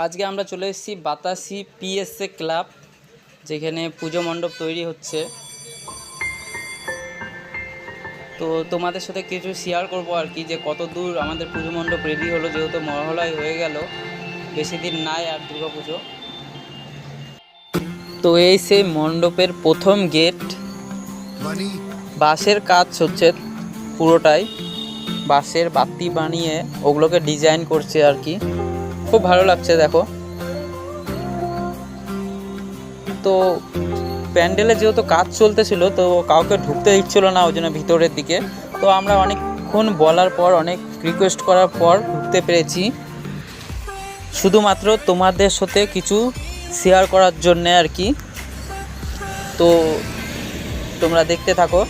আজকে আমরা চলে এসেছি বাতাসি পিএসএ ক্লাব, যেখানে পুজো মণ্ডপ তৈরি হচ্ছে। তো তোমাদের সাথে কিছু শেয়ার করবো আর কি, যে কত দূর আমাদের পুজো মণ্ডপ রেডি হলো, যেহেতু মহালয় হয়ে গেল, বেশি দিন নাই আর দুর্গা পুজো। তো এই সেই মণ্ডপের প্রথম গেট, বাঁশের কাজ হচ্ছে পুরোটাই, বাঁশের বাতি বানিয়ে ওগুলোকে ডিজাইন করছে আর কি। খুব ভালো লাগছে দেখো। তো প্যান্ডেলে যেহেতু কাজ চলতেছিল, তো কাউকে ঢুকতে দিচ্ছিল না ওই জন্য ভিতরের দিকে। তো আমরা অনেকক্ষণ বলার পর, অনেক রিকোয়েস্ট করার পর ঢুকতে পেরেছি, শুধুমাত্র তোমাদের সাথে কিছু শেয়ার করার জন্যে আর কি। তো তোমরা দেখতে থাকো।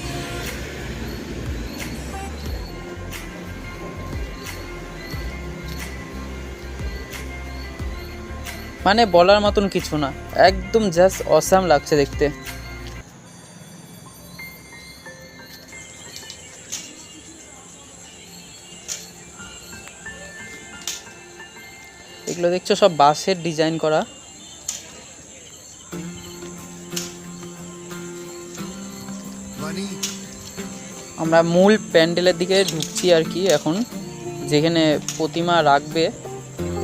মানে বলার মতন কিছু না, একদম জাস্ট অসাম লাগছে দেখতে। এগুলো দেখছো সব বাঁশের ডিজাইন করা। আমরা মূল প্যান্ডেলের দিকে ঢুকছি আর কি এখন, যেখানে প্রতিমা রাখবে।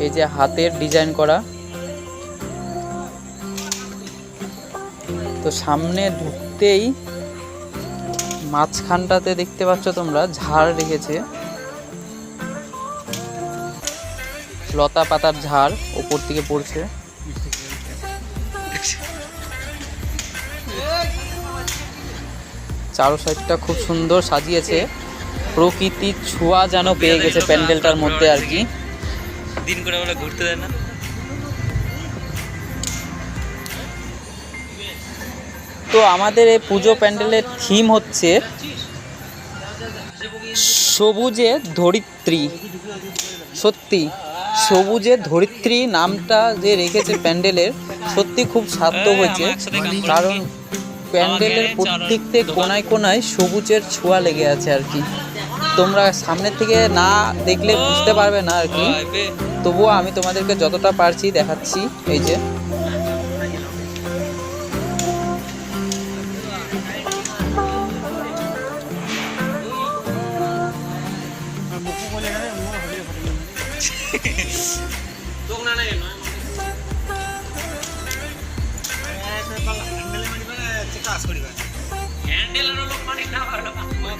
এই যে হাতের ডিজাইন করা। তো সামনে ঢুকতেই মাঝখানটাতে দেখতে পাচ্ছ তোমরা ঝাড় রেখেছে, লতা পাতার ঝাড় ওপর থেকে পড়ছে। চারো সাইডটা খুব সুন্দর সাজিয়েছে, প্রকৃতির ছোঁয়া যেন পেয়ে গেছে প্যান্ডেলটার মধ্যে আর কি। দিন করে বলে ঘুরতে দেয় না। তো আমাদের এই পুজো প্যান্ডেলের থিম হচ্ছে সবুজে ধরিত্রী। সত্যি সবুজে ধরিত্রী নামটা যে রেখেছে প্যান্ডেলের, সত্যি খুব সার্থক হয়েছে। কারণ প্যান্ডেলের প্রত্যেকটা কোনায় কোনায় সবুজের ছোঁয়া লেগে আছে আর কি। তোমরা সামনের থেকে না দেখলে বুঝতে পারবে না আর কি, তবুও আমি তোমাদেরকে যতটা পারছি দেখাচ্ছি। এই যে